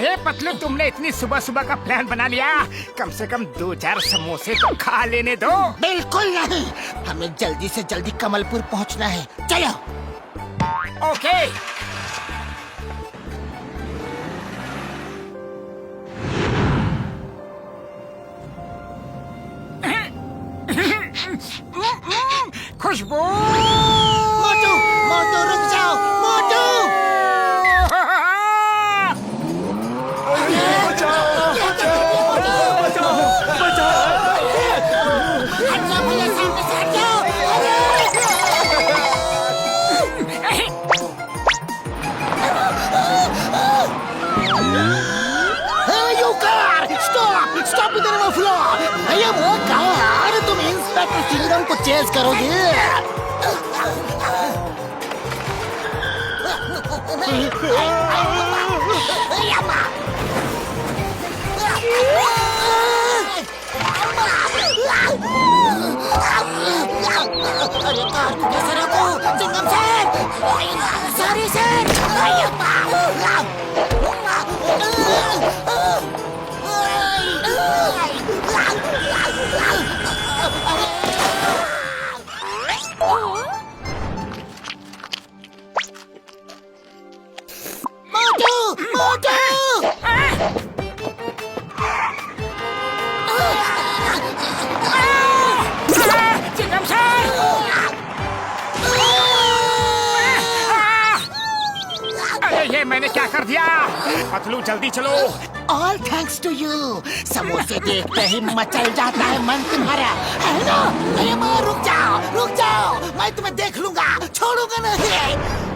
अरे पतलू, तुमने इतनी सुबह सुबह का प्लान बना लिया, कम से कम 2-4 समोसे तो खा लेने दो। बिल्कुल नहीं, हमें जल्दी से जल्दी कमलपुर पहुंचना है, चलो। ओके। खुशबू। मोटू, मोटू रुक जाओ, मोटू। भैया सामने से हट जाओ। You car! Stop! Stop इधर वो फ्लोर! भैया वो कार, तुम इंस्पेक्टर सिंघम को चेस करोगे? अरे कार को कैसे रोकूं? सिंघम सर! Sorry sir! मोटू! मोटू! चिंगम सर! अरे ये मैंने क्या कर दिया? पतलू जल्दी चलो। All thanks to you. समोसे देखते ही मचल जाता है मन तुम्हारा, है ना? अरे माँ रुक जाओ, मैं तुम्हें देख लूंगा, छोड़ूंगा नहीं।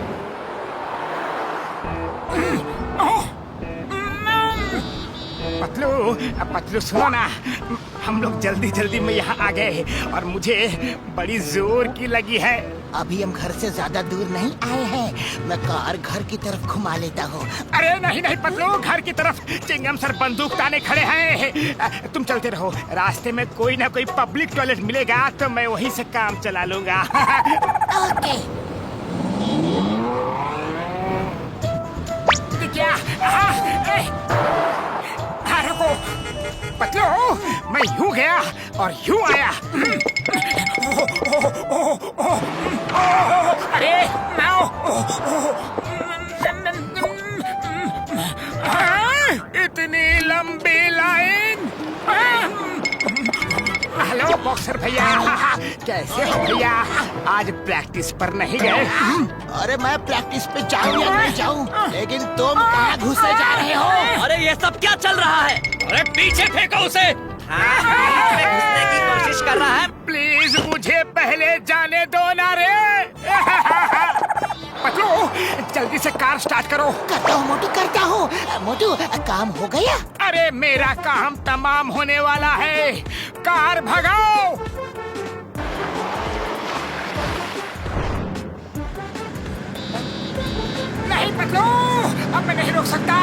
पतलू सुनो ना, हम लोग जल्दी जल्दी में यहाँ आ गए और मुझे बड़ी जोर की लगी है। अभी हम घर से ज्यादा दूर नहीं आए हैं, मैं कार घर की तरफ घुमा लेता हूँ। अरे नहीं नहीं पतलू, घर की तरफ चिंगम सर बंदूक ताने खड़े हैं। तुम चलते रहो, रास्ते में कोई ना कोई पब्लिक टॉयलेट मिलेगा तो मैं वहीं से काम चला लूंगा। ओके। क्या? रुको पतलू, मैं यूं गया और यूं आया। अरे इतनी लंबी लाइन। हेलो बॉक्सर भैया, कैसे हो भैया? आज प्रैक्टिस पर नहीं गए? अरे मैं प्रैक्टिस पे जाऊँ या नहीं जाऊँ, लेकिन तुम कहाँ घुसे जा रहे हो? अरे ये सब क्या चल रहा है? अरे पीछे फेंको उसे। घुसने की कोशिश कर रहा है। प्लीज मुझे पहले जाने दो ना रे। पतलू जल्दी से कार स्टार्ट करो। करता हूँ मोटू, करता हूँ। मोटू काम हो गया? अरे मेरा काम तमाम होने वाला है, कार भगाओ। नहीं पतलू, अब मैं नहीं रोक सकता।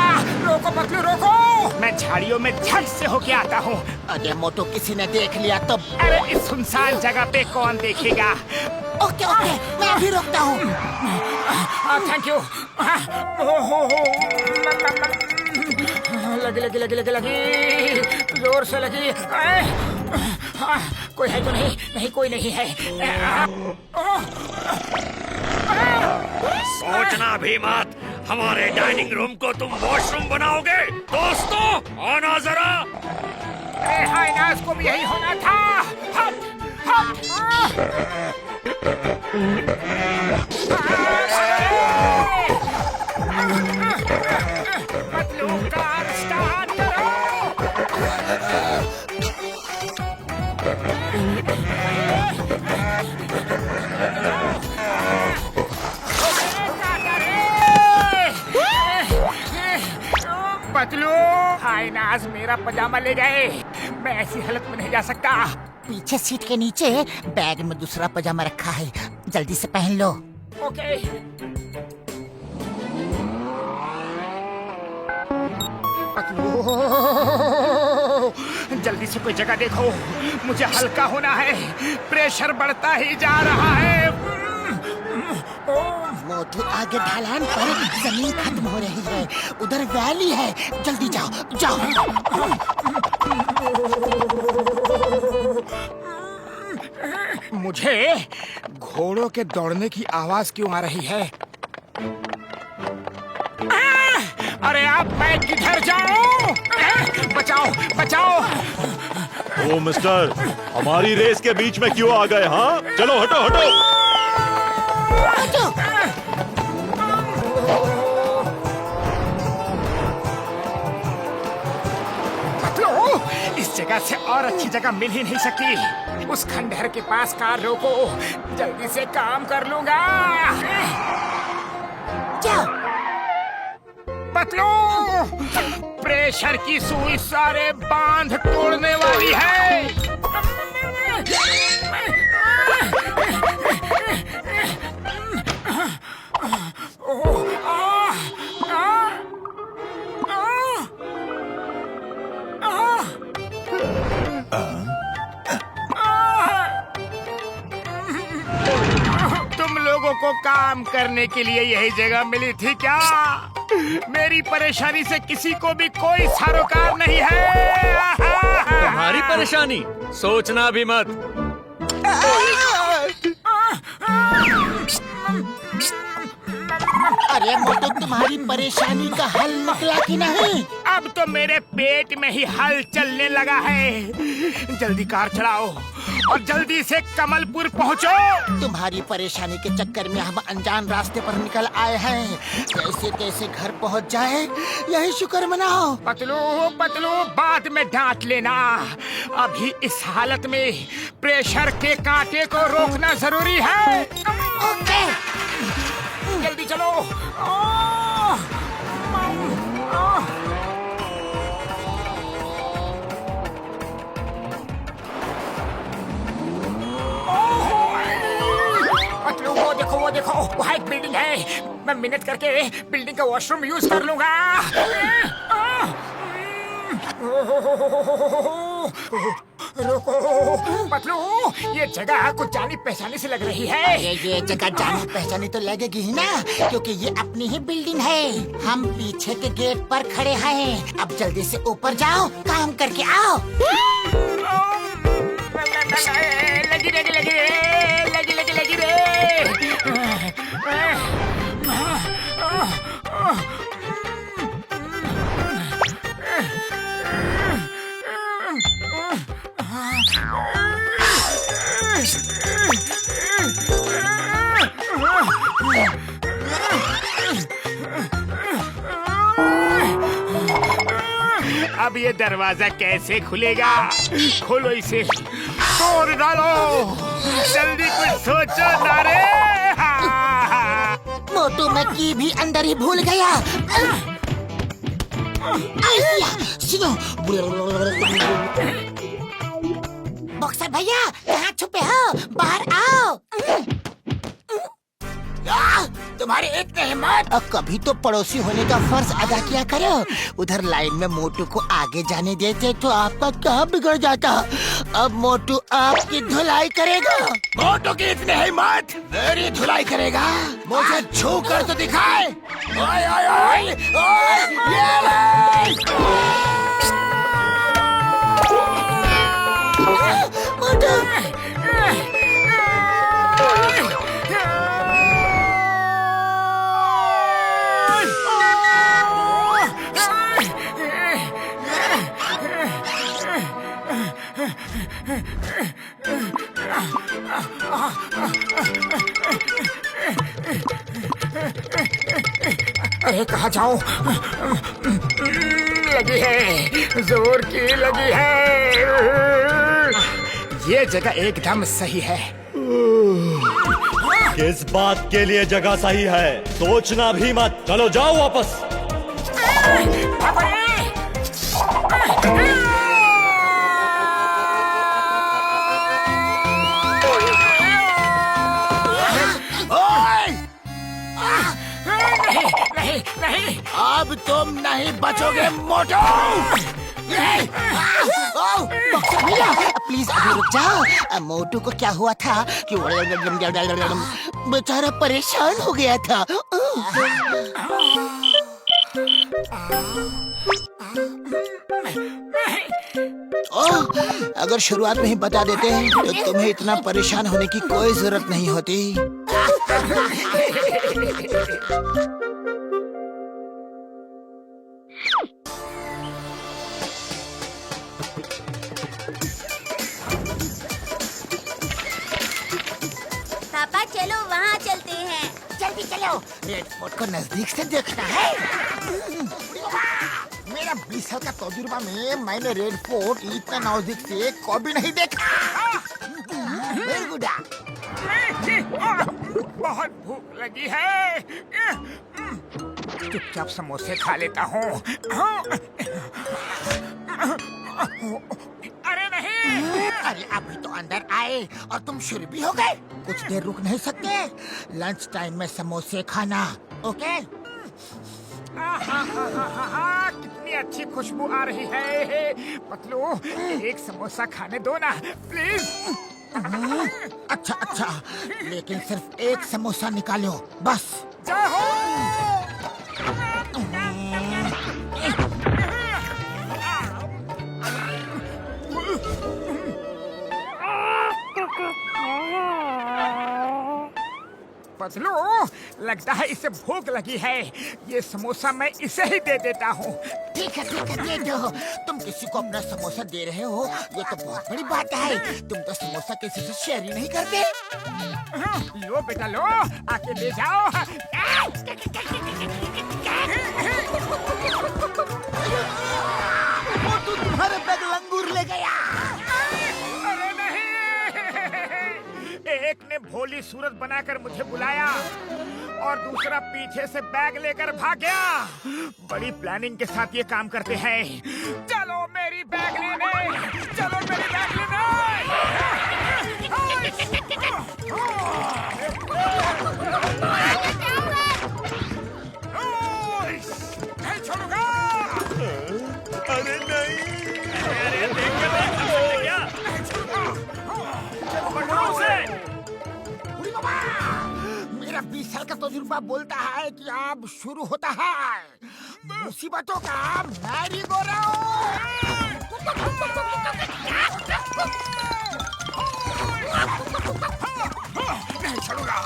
रोको पतलू रोको, मैं झाड़ियों में झट से होके आता हूँ। अरे मोटू किसी ने देख लिया तो? अरे इस सुनसान जगह पे कौन देखेगा? ओके ओके, मैं भी रोकता हूँ। Thank you. लगी जोर से लगी। कोई है तो नहीं? नहीं कोई नहीं है। सोचना भी मत, हमारे डाइनिंग रूम को तुम वॉशरूम बनाओगे। दोस्तों आना जरा। हाय नाज को भी यही होना था। हट हट। पतलू कार स्टार्ट करो। पतलू हाय नाज, मेरा पजामा ले गए। मैं ऐसी हालत में नहीं जा सकता। पीछे सीट के नीचे बैग में दूसरा पजामा रखा है, जल्दी से पहन लो। ओके। जल्दी से कोई जगह देखो, मुझे हल्का होना है, प्रेशर बढ़ता ही जा रहा है। मोटू आगे ढलान पर जमीन खत्म हो रही है, उधर वैली है, जल्दी जाओ जाओ। मुझे घोड़ों के दौड़ने की आवाज क्यों आ रही है? अरे अब मैं किधर जाऊं? बचाओ बचाओ। ओ मिस्टर, हमारी रेस के बीच में क्यों आ गए? हाँ, चलो हटो हटो। इस जगह से और अच्छी जगह मिल ही नहीं सकती। उस खंडहर के पास कार रोको, जल्दी से काम कर लूंगा। जाओ। पतलू, प्रेशर की सुई सारे बांध तोड़ने वाली है। तुम लोगों को काम करने के लिए यही जगह मिली थी क्या? मेरी परेशानी से किसी को भी कोई सरोकार नहीं है। तुम्हारी परेशानी सोचना भी मत। अरे मोटू, तुम्हारी परेशानी का हल निकला कि नहीं? अब तो मेरे पेट में ही हल चलने लगा है। जल्दी कार चलाओ और जल्दी से कमलपुर पहुंचो। तुम्हारी परेशानी के चक्कर में हम अनजान रास्ते पर निकल आए हैं। कैसे कैसे घर पहुंच जाए, यही शुक्र मनाओ। पतलू पतलू, बाद में डांट लेना। अभी इस हालत में प्रेशर के कांटे को रोकना जरूरी है। ओके। जल्दी चलो। पतलू, वो देखो, वहाँ एक बिल्डिंग है। मैं मिनट करके बिल्डिंग का वॉशरूम यूज कर लूंगा। रुको पतलू, ये जगह कुछ जानी पहचानी से लग रही है। ये जगह जानी पहचानी तो लगेगी ही ना, क्योंकि ये अपनी ही बिल्डिंग है। हम पीछे के गेट पर खड़े हैं। अब जल्दी से ऊपर जाओ, काम करके आओ। लगी रे। अब ये दरवाजा कैसे खुलेगा? खोलो इसे, तोड़ डालो। जल्दी कुछ सोचो ना रे। मोटू, मैं की भी अंदर ही भूल गया। सुनो, बॉक्सर भैया, कहाँ छुपे हो? बाहर आओ। तुम्हारी इतनी हिम्मत! अब कभी तो पड़ोसी होने का फर्ज अदा किया करो। उधर लाइन में मोटू को आगे जाने देते तो आपका क्या बिगड़ जाता। अब मोटू आपकी धुलाई करेगा। मोटू की इतनी हिम्मत, मेरी धुलाई करेगा? मुझे छू कर तो दिखाए। ओए ओए ओए ओए, ये ले। मोटू, अरे कहाँ जाऊं? लगी है, जोर की लगी है। ये जगह एकदम सही है। किस बात के लिए जगह सही है? सोचना भी मत। चलो जाओ वापस। नहीं, अब तुम नहीं बचोगे मोटू। बॉक्सर भैया प्लीज अभी रुक जाओ। मोटू को क्या हुआ था कि बेचारा परेशान हो गया था। अगर शुरुआत में ही बता देते तो तुम्हें इतना परेशान होने की कोई जरूरत नहीं होती। पापा चलो वहाँ चलते हैं। जल्दी चलो, रेड फोर्ट को नजदीक से देखना है। मेरा 20 साल का तजुर्बा में मैंने रेड फोर्ट इतना नजदीक से कभी नहीं देखा। Very good. बहुत भूख लगी है, चुपचाप समोसे खा लेता हूँ। अरे नहीं, अरे अभी तो अंदर आए और तुम शुरू भी हो गए। कुछ देर रुक नहीं सकते? लंच टाइम में समोसे खाना, ओके? कितनी अच्छी खुशबू आ रही है। पतलू एक समोसा खाने दो ना प्लीज। अच्छा अच्छा, लेकिन सिर्फ एक समोसा निकालो बस। जाओ। पतलू लगता है इसे भूख लगी है। ये समोसा मैं इसे ही दे देता हूँ। ठीक है दे दो। तुम किसी को अपना समोसा दे रहे हो, ये तो बहुत बड़ी बात है। तुम तो समोसा किसी से शेयर ही नहीं करते। लो बेटा लो, आके ले जाओ। वो तो तुम्हारे बैग लंगूर ले गया। अरे नहीं, एक ने भोली सूरत बनाकर मुझे बुलाया और दूसरा पीछे से बैग लेकर भाग गया। बड़ी प्लानिंग के साथ ये काम करते हैं। चलो मेरी बैग लेने, चलो मेरी बैग लेने। नहीं छोड़ूंगा। अरे नहीं, अरे देख के नहीं कर सकते क्या? पकड़ो उसे। मेरा 20 साल का तजुर्बा बोलता है कि अब शुरू होता है मुसीबतों का मैरी गो नहीं छोड़ूंगा।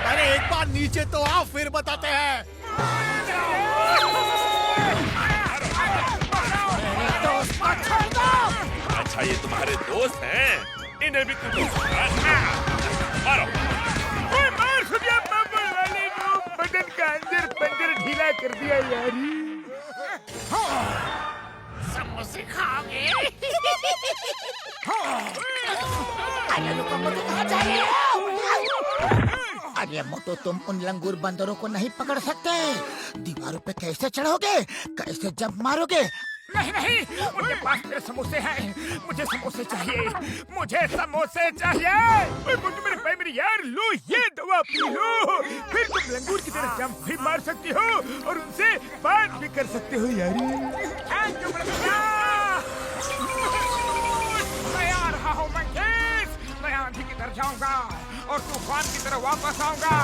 अरे एक बार नीचे तो आओ, फिर बताते हैं। अच्छा ये तुम्हारे दोस्त हैं? इन्हें भी तुम मारो। मार दिया बबल वाले को, बदन का अंदर पंजर ढीला कर दिया यार। समोसे खाओगे? अरे मोटो, तुम उन लंगूर बंदरों को नहीं पकड़ सकते। दीवारों पे कैसे चढ़ोगे, कैसे जंप मारोगे? नहीं नहीं, उनके पास मेरे समोसे हैं। मुझे समोसे चाहिए, मुझे समोसे चाहिए। मेरे भाई मेरी यार, लो ये दवा पी लो, फिर तुम लंगूर की तरह जंप भी मार सकती हो और उनसे बात भी कर सकते हो यार। थैंक यू भैया। मैं आ रहा हूँ मंकेश, मैं आंधी की तरह जाऊंगा और तूफान की तरह वापस आऊंगा।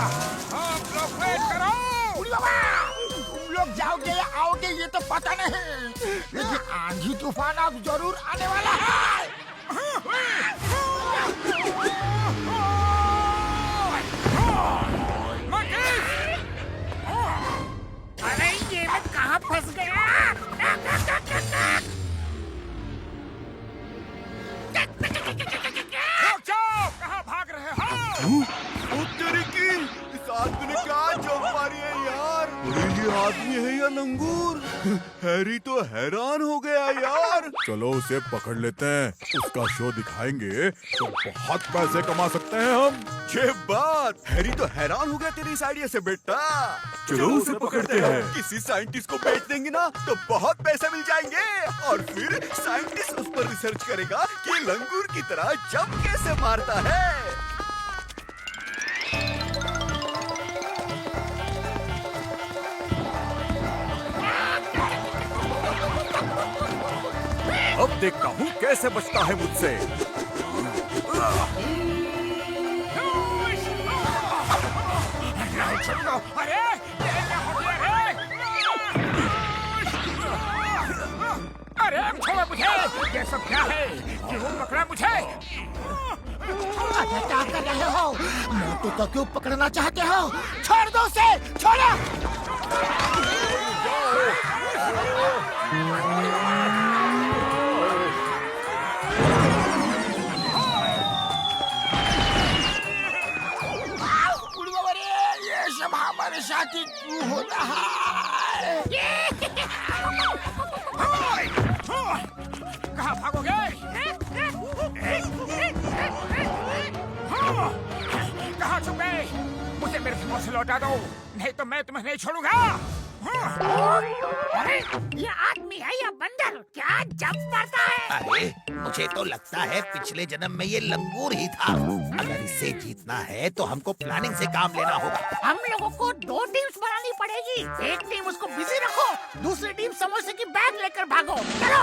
आप लोग वेट करो। तुम लोग जाओगे या आओगे ये तो पता नहीं, लेकिन आंधी तूफान अब जरूर आने वाला है। अरे ये मैं कहाँ फंस गया? रुक जाओ, कहाँ भाग रहे हो? इस आदमी ने क्या जंप मारी है यार? अरे ये आदमी है या लंगूर? हैरी तो हैरान हो गया यार। चलो उसे पकड़ लेते हैं, उसका शो दिखाएंगे तो बहुत पैसे कमा सकते हैं हम। ये बात, हैरी तो हैरान हो गया तेरी इस आइडिया से बेटा। चलो उसे पकड़ते हैं। किसी साइंटिस्ट को बेच देंगे ना तो बहुत पैसे मिल जाएंगे और फिर साइंटिस्ट उस पर रिसर्च करेगा कि लंगूर की तरह जंप कैसे मारता है। देखता हूँ कैसे बचता है मुझसे। अरे ये क्या हो गया रे? अरे छोड़ो मुझे, ये सब क्या है? क्यों पकड़ा मुझे? अरे क्या कर रहे हो? मोटू को क्यों पकड़ना चाहते हो? छोड़ दो उसे, छोड़ो। ये सब हमारे साथ ही क्यों हो रहा है? कहाँ भागोगे? कहाँ छुप गए? मुझे मेरे समोसे लौटा दो, नहीं तो मैं तुम्हें नहीं छोड़ूंगा। अरे ये आदमी है या बंदर? क्या जंप मारता है? अरे मुझे तो लगता है पिछले जन्म में ये लंगूर ही था। अगर इसे जीतना है तो हमको प्लानिंग से काम लेना होगा। हम लोगों को 2 टीम्स बनानी पड़ेगी। एक टीम उसको बिजी रखो, दूसरी टीम समोसे की बैग लेकर भागो। चलो।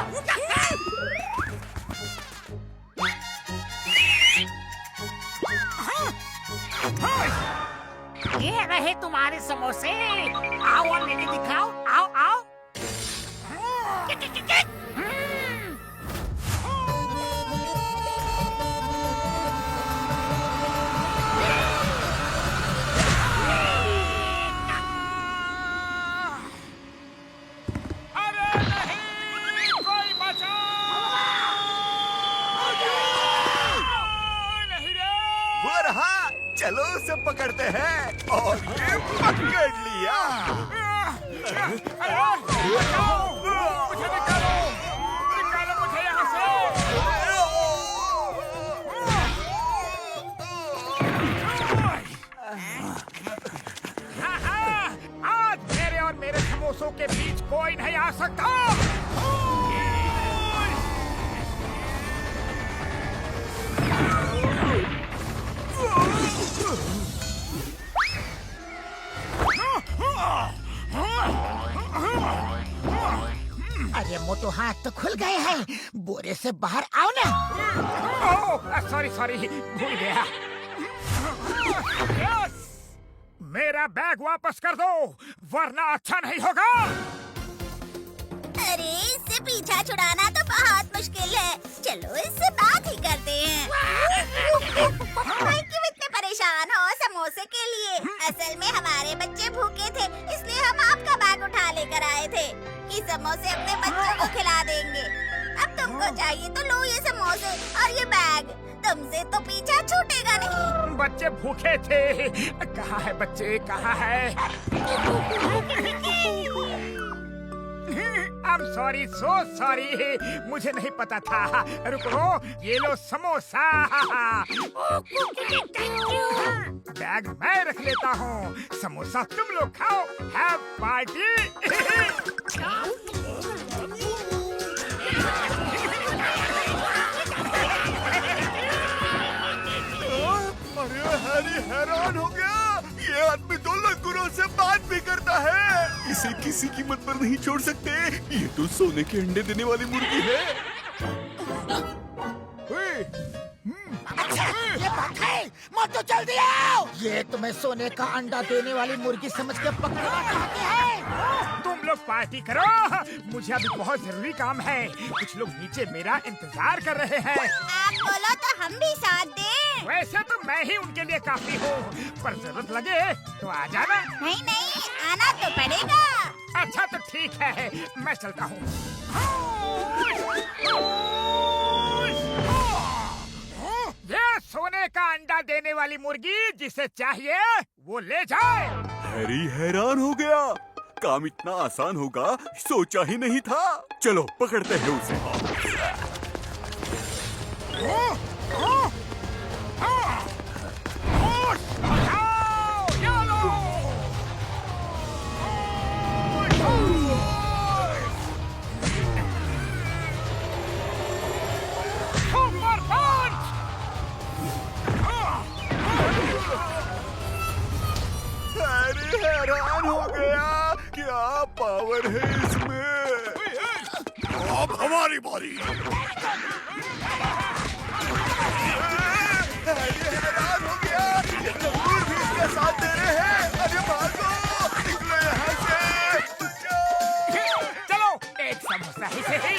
ये रहे तुम्हारे समोसे। आओ और लेके दिखाओ। आओ आओ। अरे नहीं, कोई बचाओ! नहीं रे! वो रहा, चलो उसे पकड़ते हैं। और ये पकड़ लिया। अरे बचाओ! मुझे निकालो! निकालो मुझे यहाँ से! आज मेरे और मेरे समोसों के बीच कोई नहीं आ सकता। अरे मोटू हाथ तो खुल गए हैं, बोरे से बाहर आओ ना। सॉरी भूल गया। यस! मेरा बैग वापस कर दो, वरना अच्छा नहीं होगा। अरे इससे पीछा छुड़ाना तो बहुत मुश्किल है। चलो इससे बात ही करते हैं। भाई क्यों इतने परेशान हो समोसे के लिए? असल में हमारे बच्चे भूखे थे, इसलिए हम आपका बैग उठा लेकर आए थे कि समोसे अपने बच्चों को खिला देंगे। अब तुमको चाहिए तो लो ये समोसे और ये बैग, तुमसे तो पीछा छूटेगा नहीं। बच्चे भूखे थे। कहाँ है बच्चे, कहाँ है? I'm sorry, so sorry. मुझे नहीं पता था। रुको, ये लो समोसा। बैग मैं रख लेता हूँ, समोसा तुम लोग खाओ। Have party. अरे हैरी हैरान हो गया। ये आदमी तो लंगूरों से बात भी करता है। इसे किसी कीमत पर नहीं छोड़ सकते। ये तो सोने के अंडे देने वाली मुर्गी है। अच्छा, ये बात है। मोटू जल्दी आओ। ये तुम्हें सोने का अंडा देने वाली मुर्गी समझ के पकड़ना चाहते हैं। तुम लोग पार्टी करो, मुझे अभी बहुत जरूरी काम है। कुछ लोग नीचे मेरा इंतजार कर रहे हैं। आप बोलो तो हम भी साथ दें। वैसे तो मैं ही उनके लिए काफी हूँ, पर जरूरत लगे तो आ जाना। नहीं नहीं, आना तो पड़ेगा। अच्छा तो ठीक है, मैं चलता हूँ। ये सोने का अंडा देने वाली मुर्गी जिसे चाहिए वो ले जाए। हैरी हैरान हो गया। काम इतना आसान होगा सोचा ही नहीं था। चलो पकड़ते हैं उसे। हैरी हैरान हो गया। क्या पावर है इसमें। अब हमारी बारी। हैरान हो गया, ये लंगूर भी इसका साथ दे रहे हैं। अरे भागो, निकलो यहाँ से। चलो एक समोसा ही सही।